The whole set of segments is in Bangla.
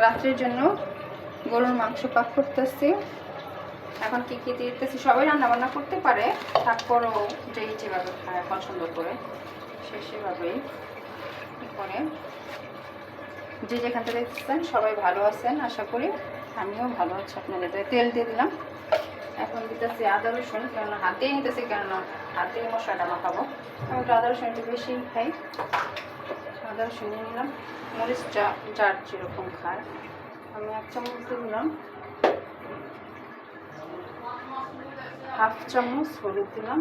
রাত্রের জন্য গরুর মাংস পাক করতেছি। এখন কি কি দিতেছি, সবাই রান্না বান্না করতে পারে, তারপরও যেভাবে খায় পছন্দ করে সেভাবেই করে। যে যেখান থেকে দেখতেছেন সবাই ভালো আছেন আশা করি, আমিও ভালো আছি। আপনাদের তেল দিয়ে দিলাম। এখন দিতেছি আদা রসুন, কেননা হাতেই নিতেছি, কেননা হাতেই মশলাটা মাখাবো। আমি একটু আদা রসুন একটু বেশি খাই। আদা রসুন নিয়ে নিলাম। মরিচটা যার যেরকম খায়, আমি 1 চামচ দিয়ে দিলাম। হাফ চামচ হলুদ দিলাম।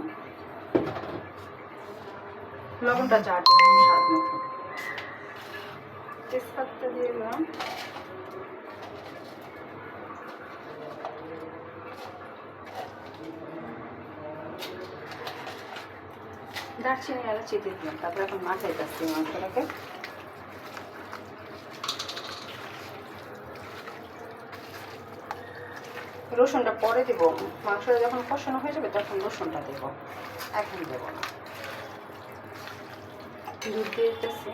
লবণটা যার যেরকম স্বাদ মতো। তেজপাতা দিয়ে দিলাম। দারচিনি এলাচি দিয়ে দিলাম। তারপরে এখন মাথায় যাচ্ছি মাংসটাকে। রসুনটা পরে দেব, মাংসটা যখন কষানো হয়ে যাবে তখন রসুনটা দেব, এখন দেব না। দুধ দিয়ে দিতেছি।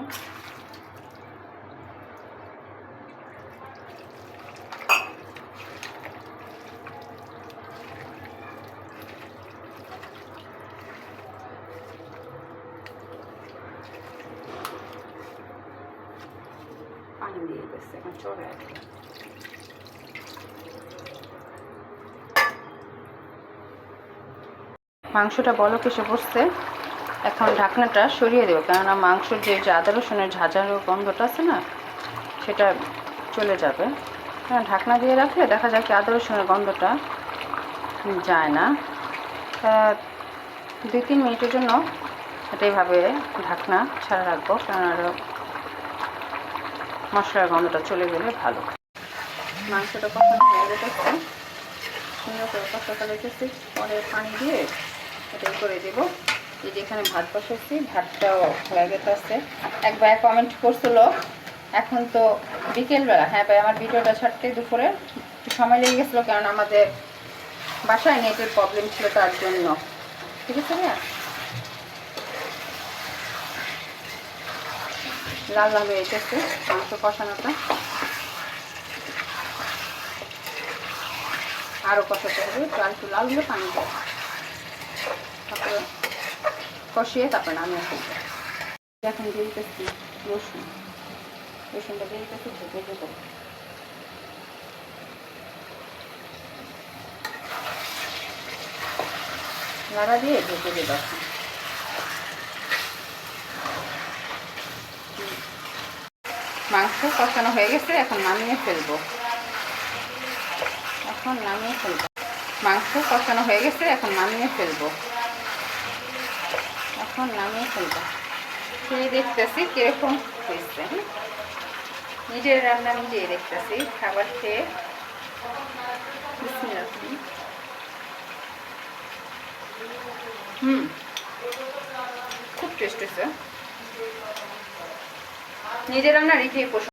পানি দিয়ে দিতেছি, এখন চড়ে আসবে। মাংসটা বলক এসে বসছে। এখন ঢাকনাটা সরিয়ে দেবো, কেননা মাংসর যে আদা রসুনের ঝাঁঝালো গন্ধটা আছে না, সেটা চলে যাবে। ঢাকনা দিয়ে রাখলে দেখা যায় কি আদা রসুনের গন্ধটা যায় না। 2-3 মিনিটের জন্য এটা এইভাবে ঢাকনা ছাড়া রাখবো, কারণ আরও মশলার গন্ধটা চলে গেলে ভালো। মাংসটা কষানো হয়ে গেছে, সুন্দর করে কষাতে রেখেছি। পরে পানি দিয়ে এটাই করে দেবো। এই যেখানে ভাত বসাচ্ছি, ভাতটাও হয়ে গেছে। এক ভাই কমেন্ট করছিল, এখন তো বিকেলবেলা। হ্যাঁ ভাই, আমার ভিডিওটা ছাড়তে দুপুরে সময় লেগে গেছিলো, কারণ আমাদের বাসায় নেটের প্রবলেম ছিল, তার জন্য। ঠিক আছে ভাইয়া, লাল লাল হয়ে গেছে মাংস কষানোটা। আরও কষাতে হবে, তো আর একটু লাল হলে পানি দেবো, তারপরে কষিয়ে তারপরে নামিয়ে ফেলবো। এখন দিয়ে দিতেছি রসুনটা দিয়ে দিতেছি, ঢেকে দেবো। নাড়া দিয়ে ঢেকে দেবো। মাংস কষানো হয়ে গেছে, এখন নামিয়ে ফেলবো। মাংস কষানো হয়ে গেছে, এখন নামিয়ে ফেলবো। খেয়ে দেখতেছি কিরকম হয়েছে। নিজের রান্না নিজেই দেখতেছি, খাবার খেয়ে। খুব টেস্ট হয়েছে। নিজের রান্না নিজেই